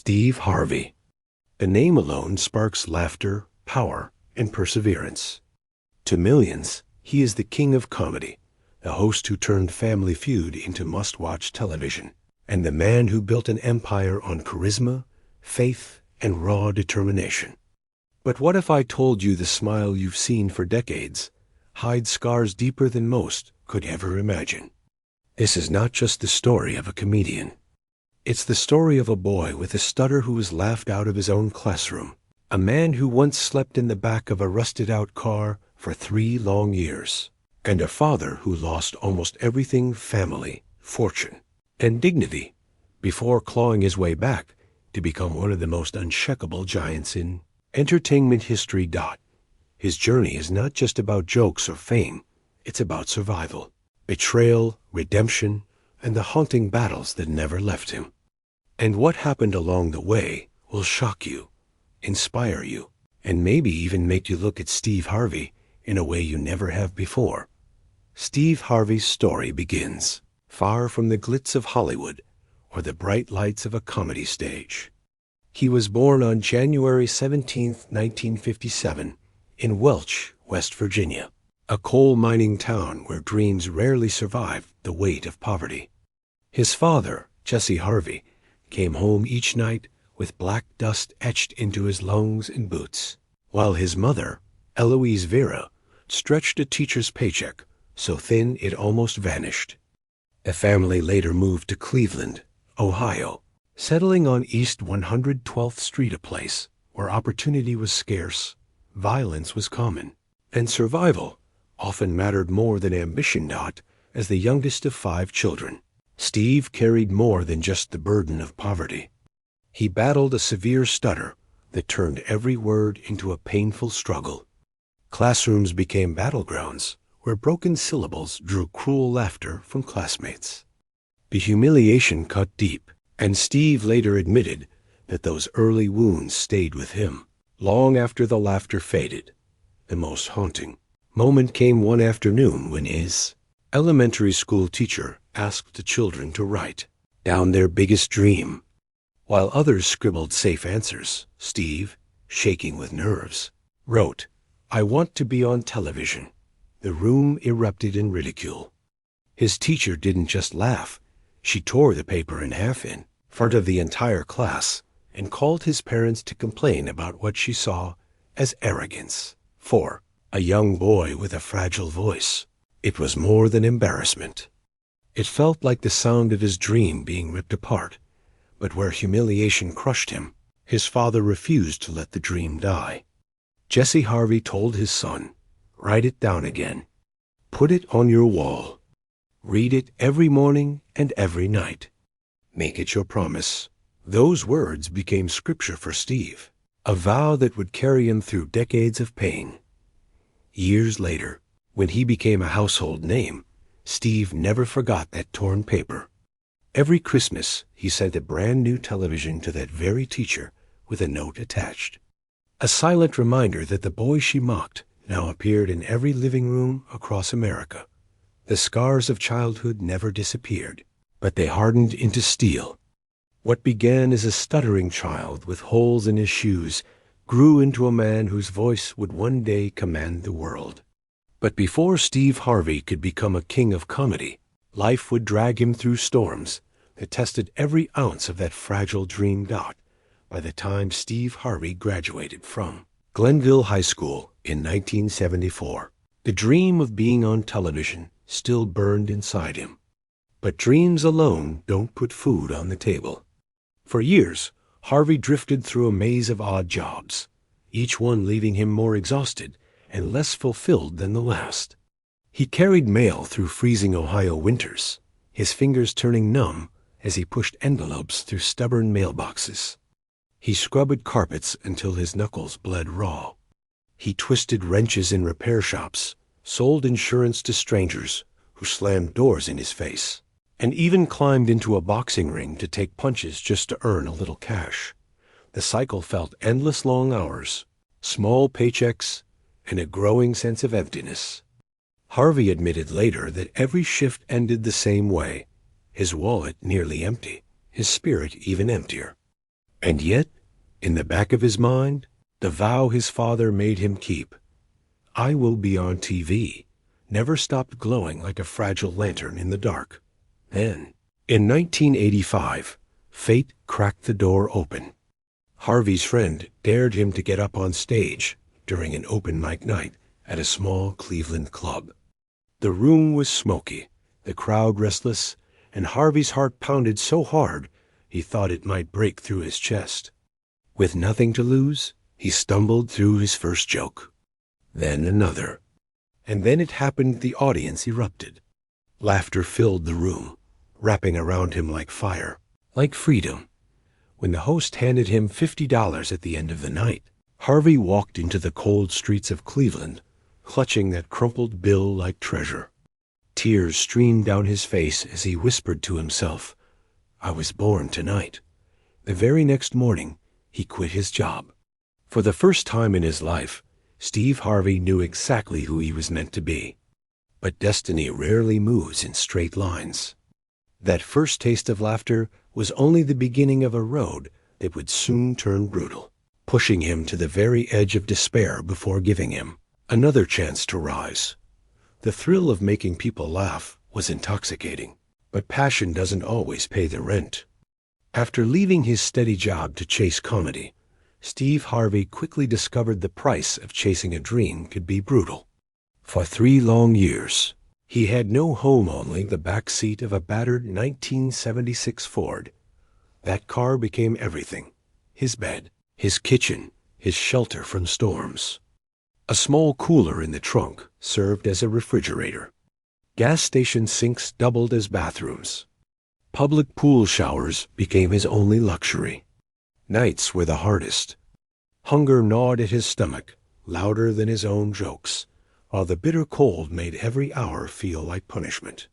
Steve Harvey. The name alone sparks laughter, power, and perseverance. To millions, he is the king of comedy, the host who turned Family Feud into must-watch television, and the man who built an empire on charisma, faith, and raw determination. But what if I told you the smile you've seen for decades hides scars deeper than most could ever imagine? This is not just the story of a comedian. It's the story of a boy with a stutter who was laughed out of his own classroom, a man who once slept in the back of a rusted-out car for 3 long years, and a father who lost almost everything: family, fortune, and dignity, before clawing his way back to become one of the most unshakable giants in entertainment history. His journey is not just about jokes or fame. It's about survival, betrayal, redemption, and the haunting battles that never left him. And what happened along the way will shock you, inspire you, and maybe even make you look at Steve Harvey in a way you never have before. Steve Harvey's story begins far from the glitz of Hollywood or the bright lights of a comedy stage. He was born on January 17, 1957, in Welch, West Virginia, a coal mining town where dreams rarely survive the weight of poverty. His father, Jesse Harvey, came home each night with black dust etched into his lungs and boots, while his mother, Eloise Vera, stretched a teacher's paycheck so thin it almost vanished. The family later moved to Cleveland, Ohio, settling on East 112th Street, a place where opportunity was scarce, violence was common, and survival often mattered more than ambition. As the youngest of 5 children, Steve carried more than just the burden of poverty. He battled a severe stutter that turned every word into a painful struggle. Classrooms became battlegrounds where broken syllables drew cruel laughter from classmates. The humiliation cut deep, and Steve later admitted that those early wounds stayed with him long after the laughter faded. The most haunting moment came one afternoon when his elementary school teacher asked the children to write down their biggest dream. While others scribbled safe answers, Steve, shaking with nerves, wrote, "I want to be on television." The room erupted in ridicule. His teacher didn't just laugh. She tore the paper in half in front of the entire class and called his parents to complain about what she saw as arrogance. For a young boy with a fragile voice, it was more than embarrassment. It felt like the sound of his dream being ripped apart. But where humiliation crushed him, his father refused to let the dream die. Jesse Harvey told his son, "Write it down again. Put it on your wall. Read it every morning and every night. Make it your promise." Those words became scripture for Steve, a vow that would carry him through decades of pain. Years later, when he became a household name, Steve never forgot that torn paper. Every Christmas, he sent a brand new television to that very teacher with a note attached. A silent reminder that the boy she mocked now appeared in every living room across America. The scars of childhood never disappeared, but they hardened into steel. What began as a stuttering child with holes in his shoes grew into a man whose voice would one day command the world. But before Steve Harvey could become a king of comedy, life would drag him through storms that tested every ounce of that fragile dream. By the time Steve Harvey graduated from Glenville High School in 1974, the dream of being on television still burned inside him. But dreams alone don't put food on the table. For years, Harvey drifted through a maze of odd jobs, each one leaving him more exhausted and less fulfilled than the last. He carried mail through freezing Ohio winters, his fingers turning numb as he pushed envelopes through stubborn mailboxes. He scrubbed carpets until his knuckles bled raw. He twisted wrenches in repair shops, sold insurance to strangers who slammed doors in his face, and even climbed into a boxing ring to take punches just to earn a little cash. The cycle felt endless long hours, small paychecks, and a growing sense of emptiness. Harvey admitted later that every shift ended the same way, his wallet nearly empty, his spirit even emptier. And yet, in the back of his mind, the vow his father made him keep, "I will be on TV," never stopped glowing like a fragile lantern in the dark. Then, in 1985, fate cracked the door open. Harvey's friend dared him to get up on stage during an open mic night at a small Cleveland club. The room was smoky, the crowd restless, and Harvey's heart pounded so hard he thought it might break through his chest. With nothing to lose, he stumbled through his first joke. Then another. And then it happened the audience erupted. Laughter filled the room, wrapping around him like fire, like freedom. When the host handed him $50 at the end of the night, Harvey walked into the cold streets of Cleveland, clutching that crumpled bill like treasure. Tears streamed down his face as he whispered to himself, "I was born tonight." The very next morning, he quit his job. For the first time in his life, Steve Harvey knew exactly who he was meant to be. But destiny rarely moves in straight lines. That first taste of laughter was only the beginning of a road that would soon turn brutal, pushing him to the very edge of despair before giving him another chance to rise. The thrill of making people laugh was intoxicating, but passion doesn't always pay the rent. After leaving his steady job to chase comedy, Steve Harvey quickly discovered the price of chasing a dream could be brutal. For 3 long years, he had no home, only the back seat of a battered 1976 Ford. That car became everything: his bed, his kitchen, his shelter from storms. A small cooler in the trunk served as a refrigerator. Gas station sinks doubled as bathrooms. Public pool showers became his only luxury. Nights were the hardest. Hunger gnawed at his stomach, louder than his own jokes, while the bitter cold made every hour feel like punishment.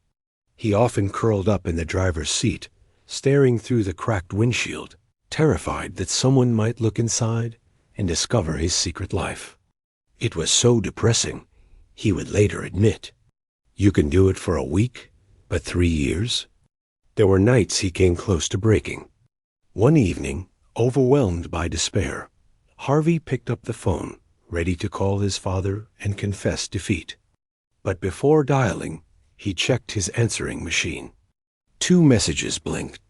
He often curled up in the driver's seat, staring through the cracked windshield, terrified that someone might look inside and discover his secret life. It was so depressing, he would later admit. You can do it for a week, but 3 years? There were nights he came close to breaking. One evening, overwhelmed by despair, Harvey picked up the phone, ready to call his father and confess defeat. But before dialing, he checked his answering machine. 2 messages blinked.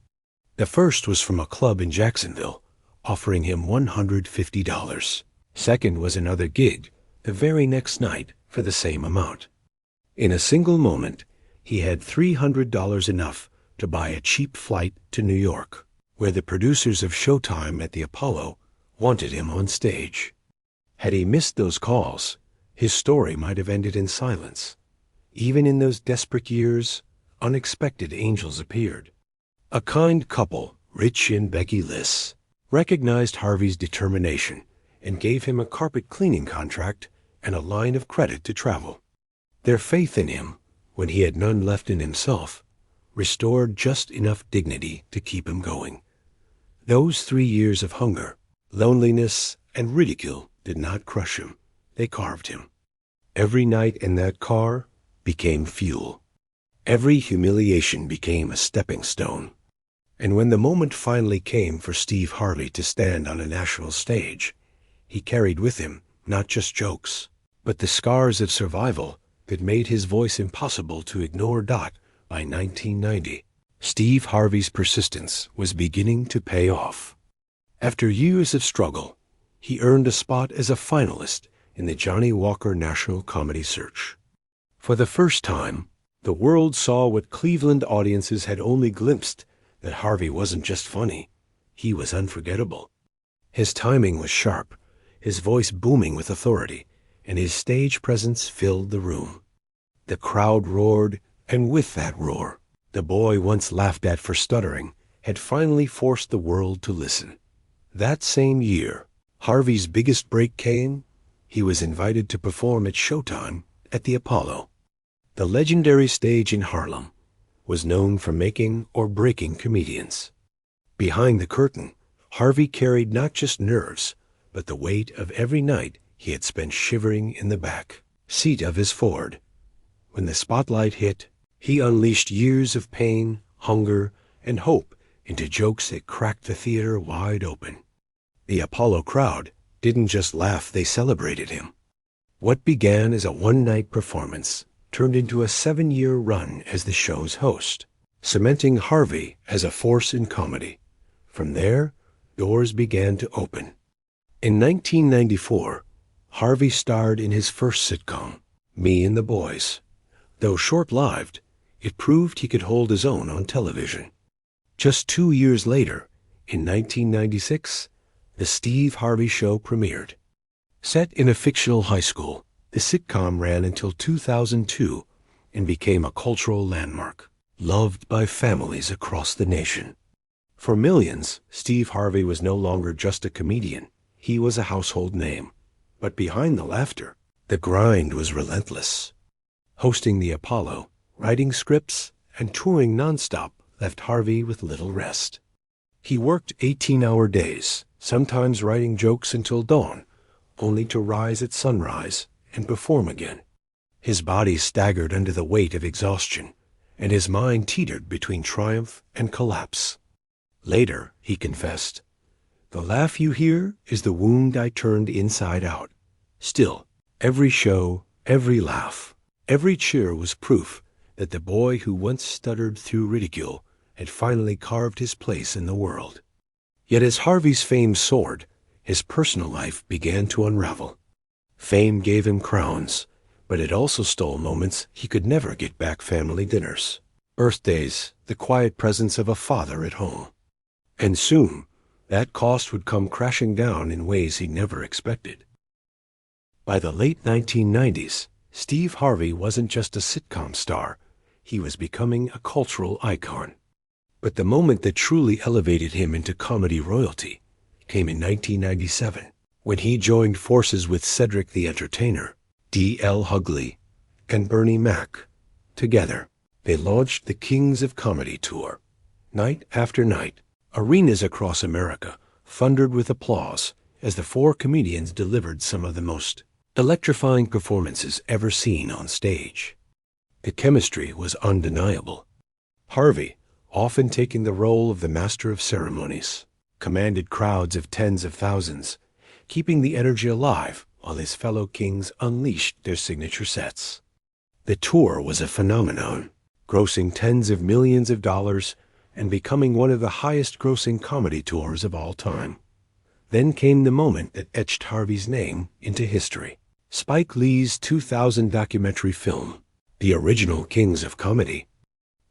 The first was from a club in Jacksonville, offering him $150. Second was another gig, the very next night, for the same amount. In a single moment, he had $300 enough to buy a cheap flight to New York, where the producers of Showtime at the Apollo wanted him on stage. Had he missed those calls, his story might have ended in silence. Even in those desperate years, unexpected angels appeared. A kind couple, Rich and Becky Liss, recognized Harvey's determination and gave him a carpet cleaning contract and a line of credit to travel. Their faith in him, when he had none left in himself, restored just enough dignity to keep him going. Those 3 years of hunger, loneliness, and ridicule did not crush him. They carved him. Every night in that car became fuel. Every humiliation became a stepping stone. And when the moment finally came for Steve Harvey to stand on a national stage, he carried with him not just jokes, but the scars of survival that made his voice impossible to ignore. By 1990, Steve Harvey's persistence was beginning to pay off. After years of struggle, he earned a spot as a finalist in the Johnny Walker National Comedy Search. For the first time, the world saw what Cleveland audiences had only glimpsed, that Harvey wasn't just funny, he was unforgettable. His timing was sharp, his voice booming with authority, and his stage presence filled the room. The crowd roared, and with that roar, the boy once laughed at for stuttering had finally forced the world to listen. That same year, Harvey's biggest break came. He was invited to perform at Showtime at the Apollo. The legendary stage in Harlem was known for making or breaking comedians. Behind the curtain, Harvey carried not just nerves, but the weight of every night he had spent shivering in the back seat of his Ford. When the spotlight hit, he unleashed years of pain, hunger, and hope into jokes that cracked the theater wide open. The Apollo crowd didn't just laugh, they celebrated him. What began as a one-night performance turned into a 7-year run as the show's host, cementing Harvey as a force in comedy. From there, doors began to open. In 1994, Harvey starred in his first sitcom, Me and the Boys. Though short-lived, it proved he could hold his own on television. Just 2 years later, in 1996, The Steve Harvey Show premiered. Set in a fictional high school, the sitcom ran until 2002 and became a cultural landmark, loved by families across the nation. For millions, Steve Harvey was no longer just a comedian. He was a household name. But behind the laughter, the grind was relentless. Hosting the Apollo, writing scripts, and touring nonstop left Harvey with little rest. He worked 18-hour days, sometimes writing jokes until dawn, only to rise at sunrise and perform again. His body staggered under the weight of exhaustion, and his mind teetered between triumph and collapse. Later, he confessed, "The laugh you hear is the wound I turned inside out." Still, every show, every laugh, every cheer was proof that the boy who once stuttered through ridicule had finally carved his place in the world. Yet as Harvey's fame soared, his personal life began to unravel. Fame gave him crowns, but it also stole moments he could never get back: family dinners, birthdays, the quiet presence of a father at home. And soon, that cost would come crashing down in ways he never expected. By the late 1990s, Steve Harvey wasn't just a sitcom star, he was becoming a cultural icon. But the moment that truly elevated him into comedy royalty came in 1997, when he joined forces with Cedric the Entertainer, D.L. Hughley, and Bernie Mac. Together, they launched the Kings of Comedy Tour. Night after night, arenas across America thundered with applause as the four comedians delivered some of the most electrifying performances ever seen on stage. The chemistry was undeniable. Harvey, often taking the role of the master of ceremonies, commanded crowds of tens of thousands, keeping the energy alive while his fellow kings unleashed their signature sets. The tour was a phenomenon, grossing tens of millions of dollars and becoming one of the highest-grossing comedy tours of all time. Then came the moment that etched Harvey's name into history. Spike Lee's 2000 documentary film, The Original Kings of Comedy.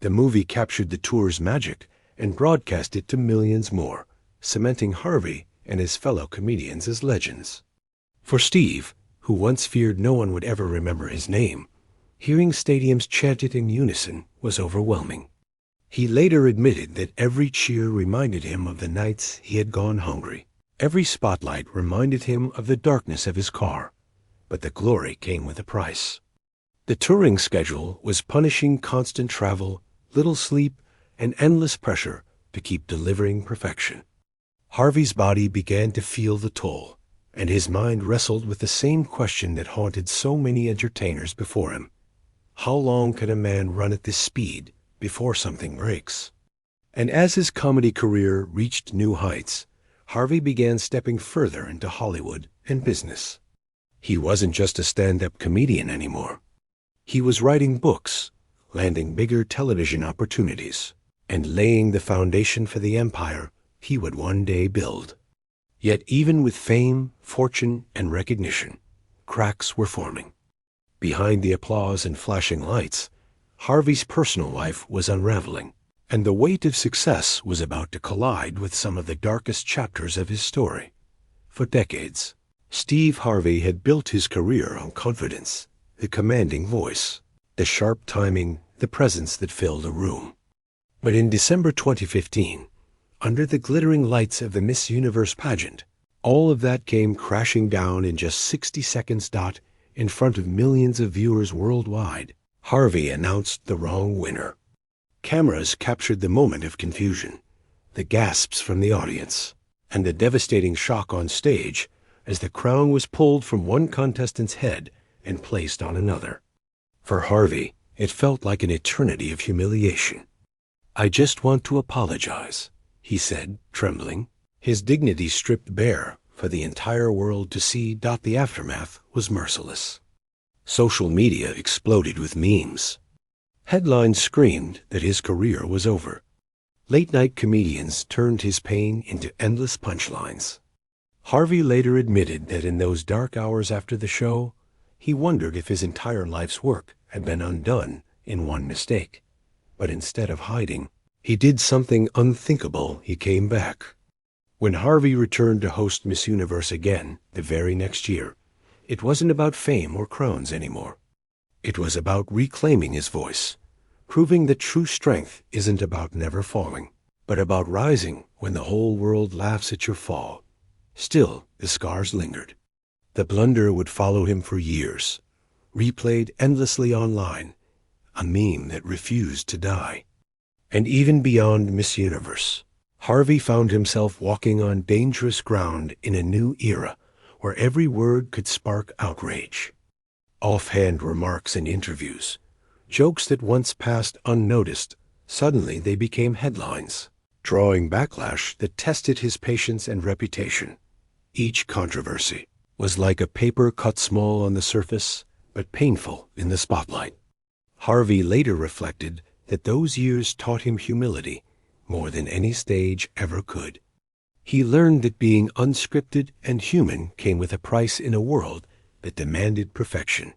The movie captured the tour's magic and broadcast it to millions more, cementing Harvey and his fellow comedians as legends. For Steve, who once feared no one would ever remember his name, hearing stadiums chanted in unison was overwhelming. He later admitted that every cheer reminded him of the nights he had gone hungry. Every spotlight reminded him of the darkness of his car, but the glory came with a price. The touring schedule was punishing: constant travel, little sleep, and endless pressure to keep delivering perfection. Harvey's body began to feel the toll, and his mind wrestled with the same question that haunted so many entertainers before him. How long can a man run at this speed before something breaks? And as his comedy career reached new heights, Harvey began stepping further into Hollywood and business. He wasn't just a stand-up comedian anymore. He was writing books, landing bigger television opportunities, and laying the foundation for the empire he would one day build. Yet even with fame, fortune, and recognition, cracks were forming. Behind the applause and flashing lights, Harvey's personal life was unraveling, and the weight of success was about to collide with some of the darkest chapters of his story. For decades, Steve Harvey had built his career on confidence, the commanding voice, the sharp timing, the presence that filled a room. But in December 2015, under the glittering lights of the Miss Universe pageant, all of that came crashing down in just 60 seconds. In front of millions of viewers worldwide, Harvey announced the wrong winner. Cameras captured the moment of confusion, the gasps from the audience, and the devastating shock on stage as the crown was pulled from one contestant's head and placed on another. For Harvey, it felt like an eternity of humiliation. "I just want to apologize," he said, trembling, his dignity stripped bare for the entire world to see. The aftermath was merciless. Social media exploded with memes. Headlines screamed that his career was over. Late-night comedians turned his pain into endless punchlines. Harvey later admitted that in those dark hours after the show, he wondered if his entire life's work had been undone in one mistake. But instead of hiding, he did something unthinkable. He came back. When Harvey returned to host Miss Universe again the very next year, it wasn't about fame or crowns anymore. It was about reclaiming his voice, proving that true strength isn't about never falling, but about rising when the whole world laughs at your fall. Still, the scars lingered. The blunder would follow him for years, replayed endlessly online, a meme that refused to die. And even beyond Miss Universe, Harvey found himself walking on dangerous ground in a new era where every word could spark outrage. Offhand remarks in interviews, jokes that once passed unnoticed, suddenly they became headlines, drawing backlash that tested his patience and reputation. Each controversy was like a paper cut small on the surface, but painful in the spotlight. Harvey later reflected that those years taught him humility more than any stage ever could. He learned that being unscripted and human came with a price in a world that demanded perfection.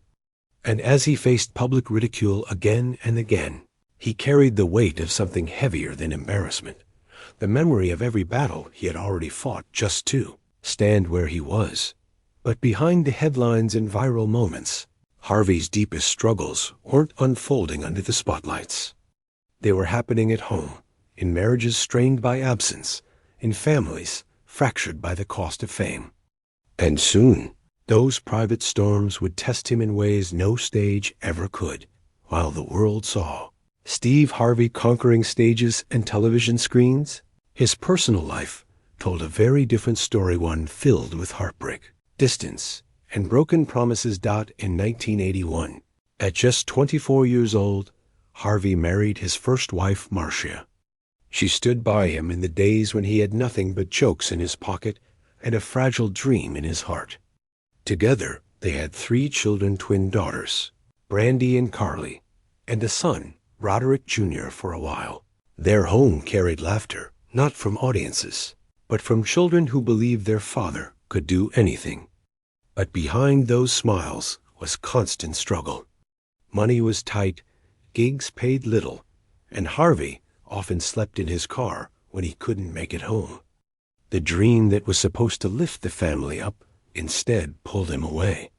And as he faced public ridicule again and again, he carried the weight of something heavier than embarrassment, the memory of every battle he had already fought just to stand where he was. But behind the headlines and viral moments, Harvey's deepest struggles weren't unfolding under the spotlights. They were happening at home, in marriages strained by absence, in families fractured by the cost of fame. And soon, those private storms would test him in ways no stage ever could. While the world saw Steve Harvey conquering stages and television screens, his personal life told a very different story, one filled with heartbreak, distance, and broken promises. In 1981, at just 24 years old, Harvey married his first wife, Marcia. She stood by him in the days when he had nothing but jokes in his pocket and a fragile dream in his heart. Together, they had 3 children, twin daughters, Brandy and Carly, and a son, Roderick Jr. For a while, their home carried laughter, not from audiences, but from children who believed their father could do anything. But behind those smiles was constant struggle. Money was tight, gigs paid little, and Harvey often slept in his car when he couldn't make it home. The dream that was supposed to lift the family up instead pulled him away.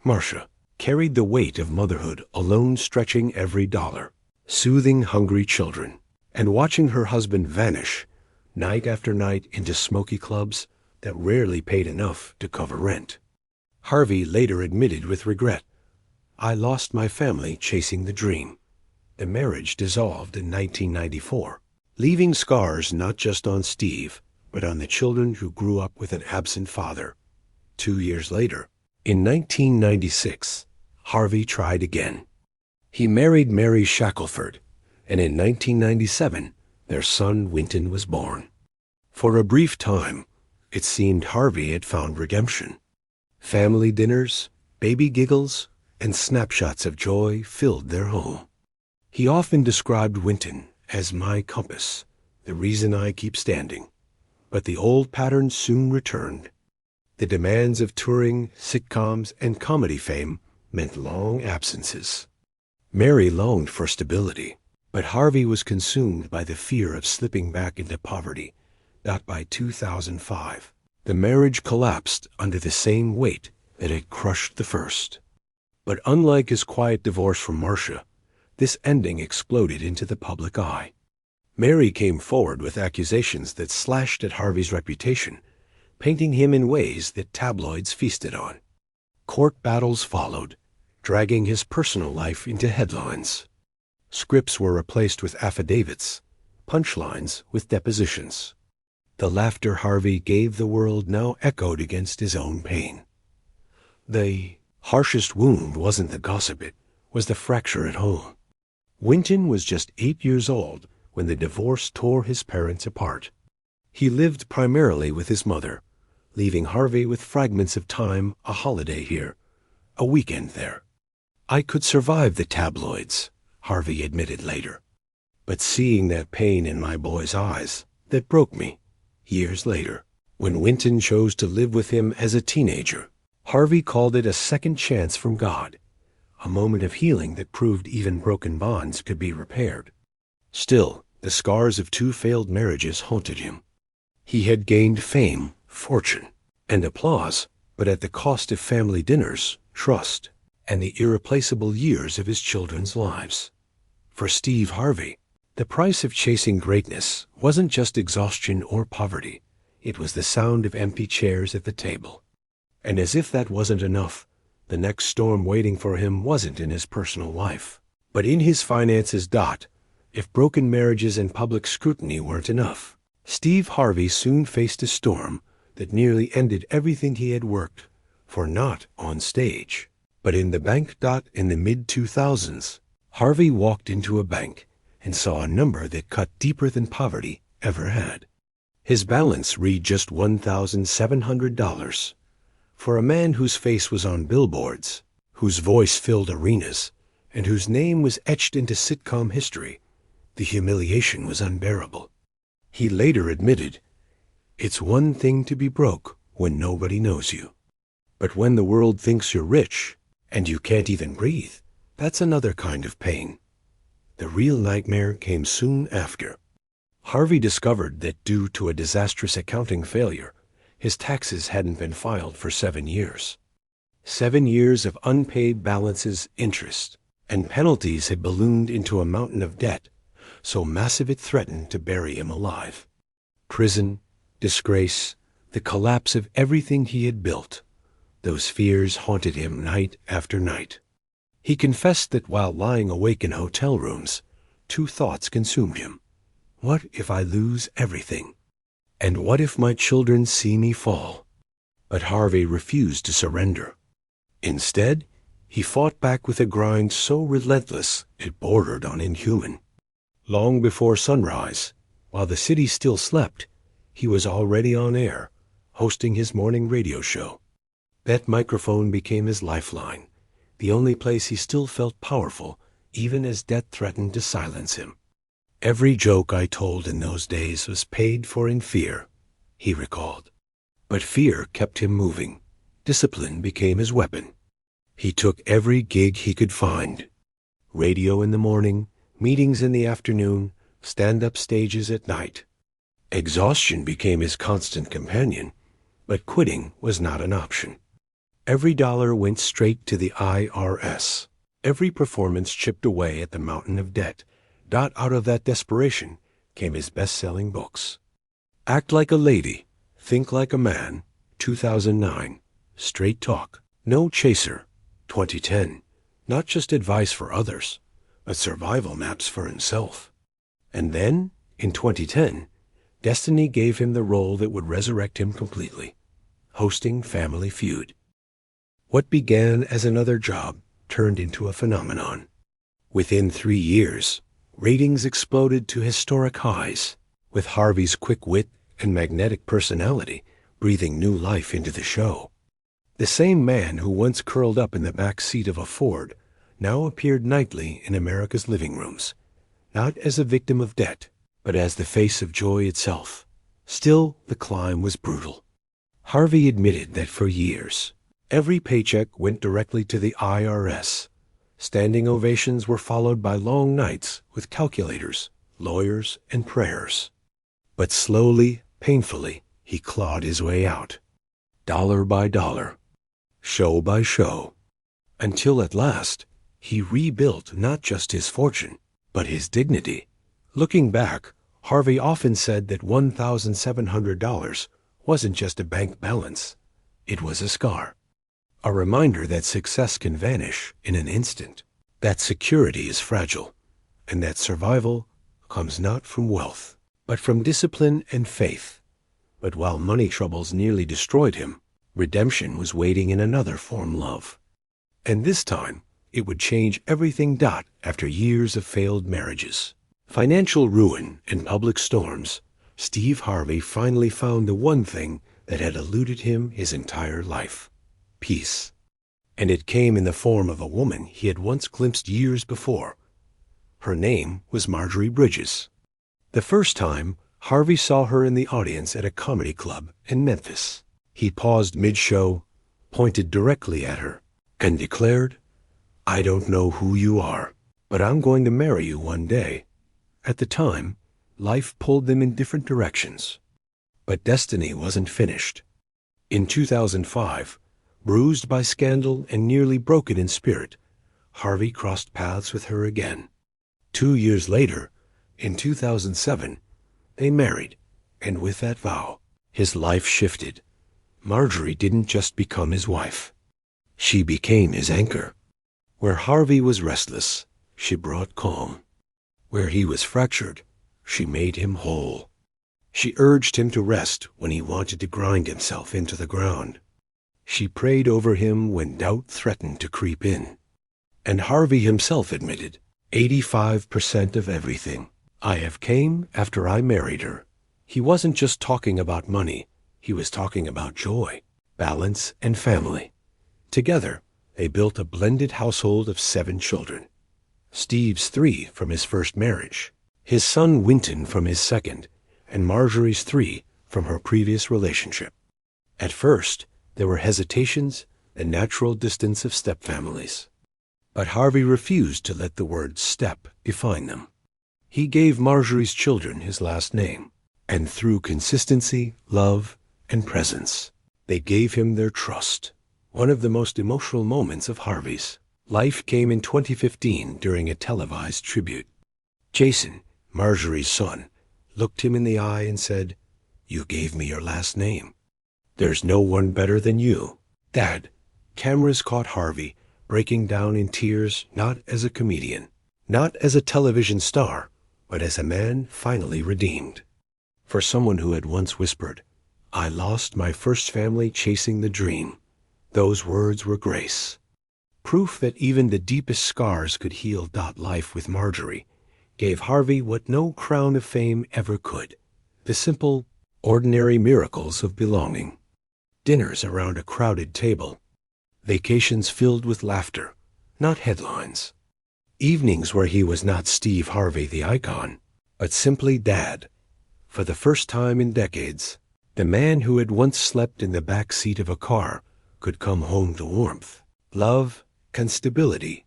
Marcia carried the weight of motherhood alone, stretching every dollar, soothing hungry children, and watching her husband vanish night after night into smoky clubs that rarely paid enough to cover rent. Harvey later admitted with regret, "I lost my family chasing the dream." The marriage dissolved in 1994, leaving scars not just on Steve, but on the children who grew up with an absent father. 2 years later, in 1996, Harvey tried again. He married Mary Shackelford, and in 1997, their son Winton was born. For a brief time, it seemed Harvey had found redemption. Family dinners, baby giggles, and snapshots of joy filled their home. He often described Winton as my compass, the reason I keep standing. But the old patterns soon returned. The demands of touring, sitcoms, and comedy fame meant long absences. Mary longed for stability, but Harvey was consumed by the fear of slipping back into poverty. By 2005, the marriage collapsed under the same weight that had crushed the first. But unlike his quiet divorce from Marcia, this ending exploded into the public eye. Mary came forward with accusations that slashed at Harvey's reputation, painting him in ways that tabloids feasted on. Court battles followed, dragging his personal life into headlines. Scripts were replaced with affidavits, punchlines with depositions. The laughter Harvey gave the world now echoed against his own pain. The harshest wound wasn't the gossip, it was the fracture at home. Winton was just 8 years old when the divorce tore his parents apart. He lived primarily with his mother, leaving Harvey with fragments of time, a holiday here, a weekend there. I could survive the tabloids, Harvey admitted later. But seeing that pain in my boy's eyes, that broke me. Years later, when Winton chose to live with him as a teenager, Harvey called it a second chance from God, a moment of healing that proved even broken bonds could be repaired. Still, the scars of 2 failed marriages haunted him. He had gained fame, fortune, and applause, but at the cost of family dinners, trust, and the irreplaceable years of his children's lives. For Steve Harvey, the price of chasing greatness wasn't just exhaustion or poverty. It was the sound of empty chairs at the table. And as if that wasn't enough, the next storm waiting for him wasn't in his personal life, but in his finances. If broken marriages and public scrutiny weren't enough, Steve Harvey soon faced a storm that nearly ended everything he had worked for, not on stage, but in the bank. In the mid-2000s, Harvey walked into a bank and saw a number that cut deeper than poverty ever had. His balance read just $1,700. For a man whose face was on billboards, whose voice filled arenas, and whose name was etched into sitcom history, the humiliation was unbearable. He later admitted, "It's one thing to be broke when nobody knows you. But when the world thinks you're rich, and you can't even breathe, that's another kind of pain." The real nightmare came soon after. Harvey discovered that due to a disastrous accounting failure, his taxes hadn't been filed for 7 years. 7 years of unpaid balances, interest, and penalties had ballooned into a mountain of debt, so massive it threatened to bury him alive. Prison, disgrace, the collapse of everything he had built. Those fears haunted him night after night. He confessed that while lying awake in hotel rooms, 2 thoughts consumed him. What if I lose everything? And what if my children see me fall? But Harvey refused to surrender. Instead, he fought back with a grind so relentless it bordered on inhuman. Long before sunrise, while the city still slept, he was already on air, hosting his morning radio show. That microphone became his lifeline, the only place he still felt powerful, even as death threatened to silence him. "Every joke I told in those days was paid for in fear," he recalled. But fear kept him moving. Discipline became his weapon. He took every gig he could find. Radio in the morning, meetings in the afternoon, stand-up stages at night. Exhaustion became his constant companion, but quitting was not an option. Every dollar went straight to the IRS. Every performance chipped away at the mountain of debt. Out of that desperation came his best-selling books. Act Like a Lady, Think Like a Man, 2009. Straight Talk, No Chaser, 2010. Not just advice for others, but survival maps for himself. And then, in 2010, destiny gave him the role that would resurrect him completely, hosting Family Feud. What began as another job turned into a phenomenon. Within 3 years, ratings exploded to historic highs, with Harvey's quick wit and magnetic personality breathing new life into the show. The same man who once curled up in the back seat of a Ford now appeared nightly in America's living rooms, not as a victim of debt, but as the face of joy itself. Still, the climb was brutal. Harvey admitted that for years, every paycheck went directly to the IRS. Standing ovations were followed by long nights with calculators, lawyers, and prayers. But slowly, painfully, he clawed his way out, dollar by dollar, show by show, until at last he rebuilt not just his fortune, but his dignity. Looking back, Harvey often said that $1,700 wasn't just a bank balance. It was a scar. A reminder that success can vanish in an instant, that security is fragile, and that survival comes not from wealth, but from discipline and faith. But while money troubles nearly destroyed him, redemption was waiting in another form: love. And this time, it would change everything. After years of failed marriages, financial ruin, and public storms, Steve Harvey finally found the one thing that had eluded him his entire life: peace. And it came in the form of a woman he had once glimpsed years before. Her name was Marjorie Bridges. The first time, Harvey saw her in the audience at a comedy club in Memphis. He paused mid-show, pointed directly at her, and declared, "I don't know who you are, but I'm going to marry you one day." At the time, life pulled them in different directions. But destiny wasn't finished. In 2005, bruised by scandal and nearly broken in spirit, Harvey crossed paths with her again. 2 years later, in 2007, they married, and with that vow, his life shifted. Marjorie didn't just become his wife. She became his anchor. Where Harvey was restless, she brought calm. Where he was fractured, she made him whole. She urged him to rest when he wanted to grind himself into the ground. She prayed over him when doubt threatened to creep in. And Harvey himself admitted, 85% of everything I have came after I married her. He wasn't just talking about money. He was talking about joy, balance, and family. Together, they built a blended household of 7 children. Steve's 3 from his first marriage, his son Winton from his second, and Marjorie's 3 from her previous relationship. At first, there were hesitations and natural distance of stepfamilies. But Harvey refused to let the word step define them. He gave Marjorie's children his last name, and through consistency, love, and presence, they gave him their trust. One of the most emotional moments of Harvey's life came in 2015 during a televised tribute. Jason, Marjorie's son, looked him in the eye and said, "You gave me your last name. There's no one better than you." Dad, cameras caught Harvey breaking down in tears, not as a comedian, not as a television star, but as a man finally redeemed. For someone who had once whispered, "I lost my first family chasing the dream," those words were grace. Proof that even the deepest scars could heal. Life with Marjorie gave Harvey what no crown of fame ever could: the simple, ordinary miracles of belonging. Dinners around a crowded table. Vacations filled with laughter, not headlines. Evenings where he was not Steve Harvey the icon, but simply Dad. For the first time in decades, the man who had once slept in the back seat of a car could come home to warmth, love, and stability.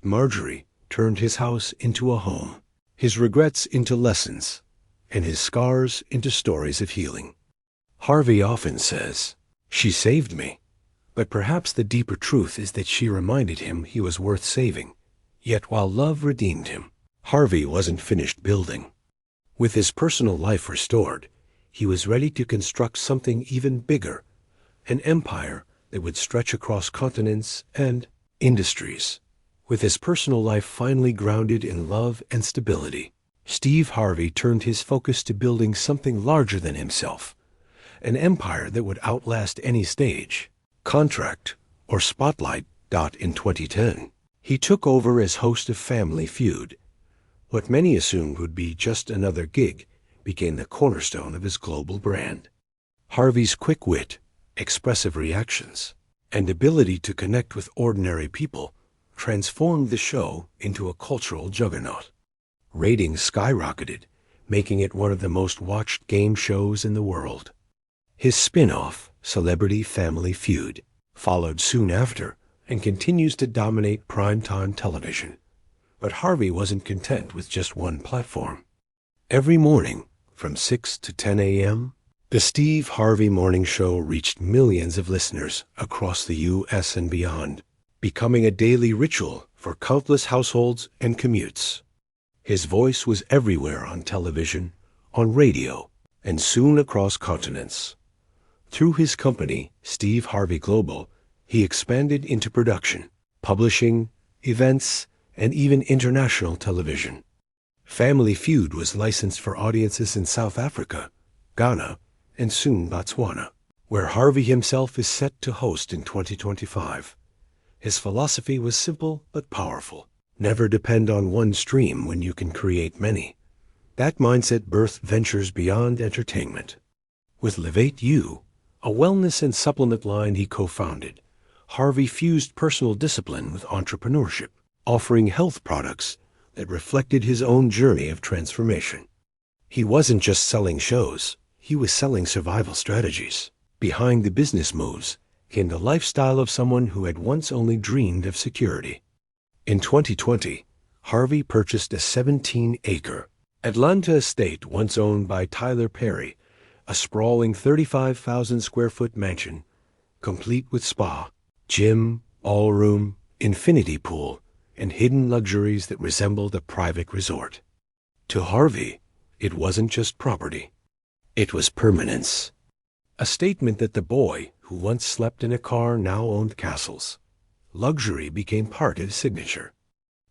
Marjorie turned his house into a home, his regrets into lessons, and his scars into stories of healing. Harvey often says, "She saved me," but perhaps the deeper truth is that she reminded him he was worth saving. Yet while love redeemed him, Harvey wasn't finished building. With his personal life restored, he was ready to construct something even bigger, an empire that would stretch across continents and industries. With his personal life finally grounded in love and stability, Steve Harvey turned his focus to building something larger than himself, an empire that would outlast any stage, contract, or spotlight. In 2010, he took over as host of Family Feud. What many assumed would be just another gig became the cornerstone of his global brand. Harvey's quick wit, expressive reactions, and ability to connect with ordinary people transformed the show into a cultural juggernaut. Ratings skyrocketed, making it one of the most watched game shows in the world. His spin-off, Celebrity Family Feud, followed soon after and continues to dominate primetime television. But Harvey wasn't content with just one platform. Every morning, from 6 to 10 a.m., the Steve Harvey Morning Show reached millions of listeners across the U.S. and beyond, becoming a daily ritual for countless households and commutes. His voice was everywhere on television, on radio, and soon across continents. Through his company, Steve Harvey Global, he expanded into production, publishing, events, and even international television. Family Feud was licensed for audiences in South Africa, Ghana, and soon Botswana, where Harvey himself is set to host in 2025. His philosophy was simple but powerful. Never depend on one stream when you can create many. That mindset birthed ventures beyond entertainment. With Levate U, a wellness and supplement line he co-founded, Harvey fused personal discipline with entrepreneurship, offering health products that reflected his own journey of transformation. He wasn't just selling shows, he was selling survival strategies. Behind the business moves came the lifestyle of someone who had once only dreamed of security. In 2020, Harvey purchased a 17-acre Atlanta estate once owned by Tyler Perry, a sprawling 35,000-square-foot mansion, complete with spa, gym, all-room, infinity pool, and hidden luxuries that resembled a private resort. To Harvey, it wasn't just property. It was permanence. A statement that the boy who once slept in a car now owned castles. Luxury became part of his signature.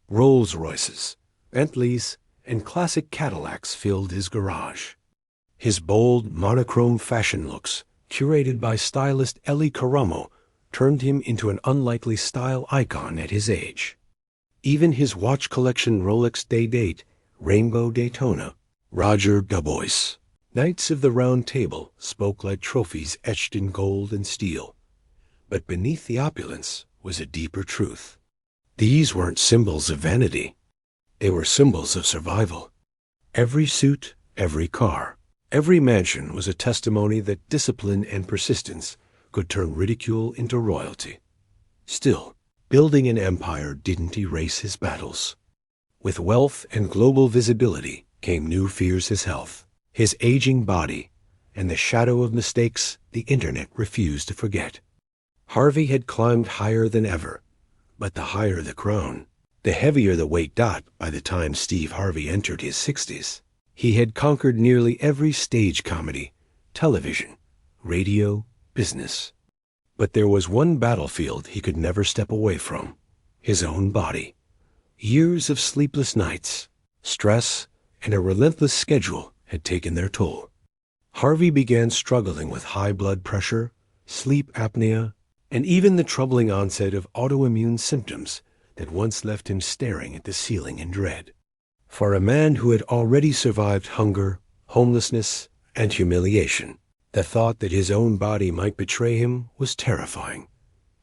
Rolls-Royces, Bentleys, and classic Cadillacs filled his garage. His bold, monochrome fashion looks, curated by stylist Ellie Caramo, turned him into an unlikely style icon at his age. Even his watch collection Rolex Day-Date, Rainbow Daytona, Roger Dubois, Knights of the Round Table spoke like trophies etched in gold and steel. But beneath the opulence was a deeper truth. These weren't symbols of vanity. They were symbols of survival. Every suit, every car, every mansion was a testimony that discipline and persistence could turn ridicule into royalty. Still, building an empire didn't erase his battles. With wealth and global visibility came new fears: his health, his aging body, and the shadow of mistakes the internet refused to forget. Harvey had climbed higher than ever, but the higher the crown, the heavier the weight. By the time Steve Harvey entered his 60s, he had conquered nearly every stage comedy, television, radio, business. But there was one battlefield he could never step away from: his own body. Years of sleepless nights, stress, and a relentless schedule had taken their toll. Harvey began struggling with high blood pressure, sleep apnea, and even the troubling onset of autoimmune symptoms that once left him staring at the ceiling in dread. For a man who had already survived hunger, homelessness, and humiliation, the thought that his own body might betray him was terrifying.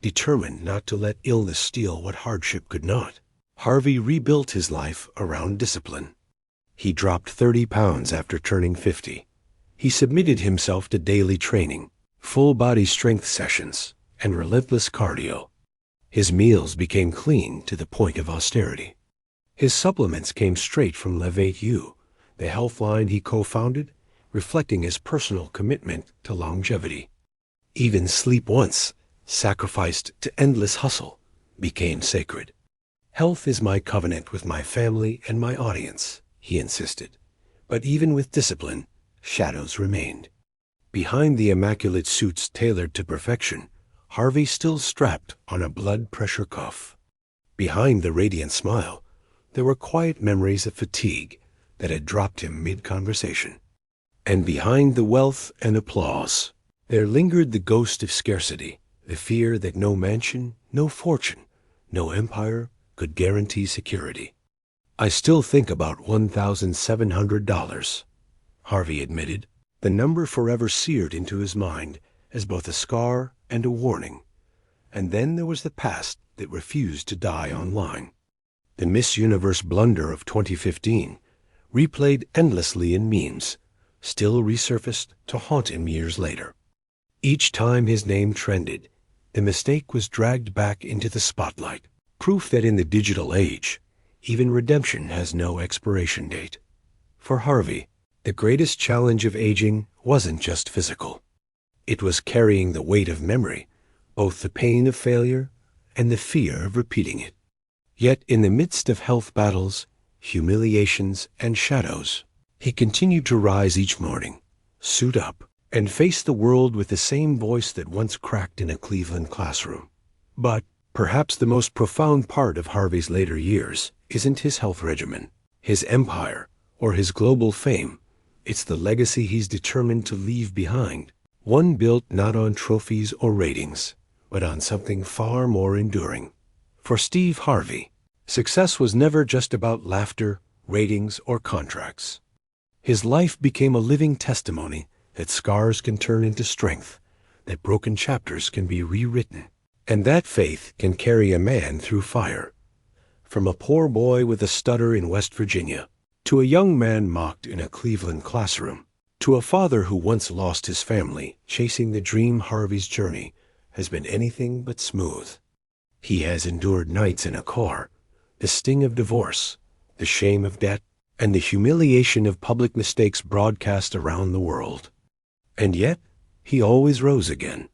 Determined not to let illness steal what hardship could not, Harvey rebuilt his life around discipline. He dropped 30 pounds after turning 50. He submitted himself to daily training, full-body strength sessions, and relentless cardio. His meals became clean to the point of austerity. His supplements came straight from Levate U, the health line he co-founded, reflecting his personal commitment to longevity. Even sleep, once sacrificed to endless hustle, became sacred. "Health is my covenant with my family and my audience," he insisted. But even with discipline, shadows remained. Behind the immaculate suits tailored to perfection, Harvey still strapped on a blood pressure cuff. Behind the radiant smile, there were quiet memories of fatigue that had dropped him mid-conversation. And behind the wealth and applause, there lingered the ghost of scarcity, the fear that no mansion, no fortune, no empire could guarantee security. "I still think about $1,700, Harvey admitted, the number forever seared into his mind as both a scar and a warning. And then there was the past that refused to die online. The Miss Universe blunder of 2015, replayed endlessly in memes, still resurfaced to haunt him years later. Each time his name trended, the mistake was dragged back into the spotlight, proof that in the digital age, even redemption has no expiration date. For Harvey, the greatest challenge of aging wasn't just physical. It was carrying the weight of memory, both the pain of failure and the fear of repeating it. Yet in the midst of health battles, humiliations, and shadows, he continued to rise each morning, suit up, and face the world with the same voice that once cracked in a Cleveland classroom. But perhaps the most profound part of Harvey's later years isn't his health regimen, his empire, or his global fame. It's the legacy he's determined to leave behind, one built not on trophies or ratings, but on something far more enduring. For Steve Harvey, success was never just about laughter, ratings, or contracts. His life became a living testimony that scars can turn into strength, that broken chapters can be rewritten, and that faith can carry a man through fire. From a poor boy with a stutter in West Virginia, to a young man mocked in a Cleveland classroom, to a father who once lost his family, chasing the dream, Harvey's journey has been anything but smooth. He has endured nights in a car, the sting of divorce, the shame of debt, and the humiliation of public mistakes broadcast around the world. And yet, he always rose again.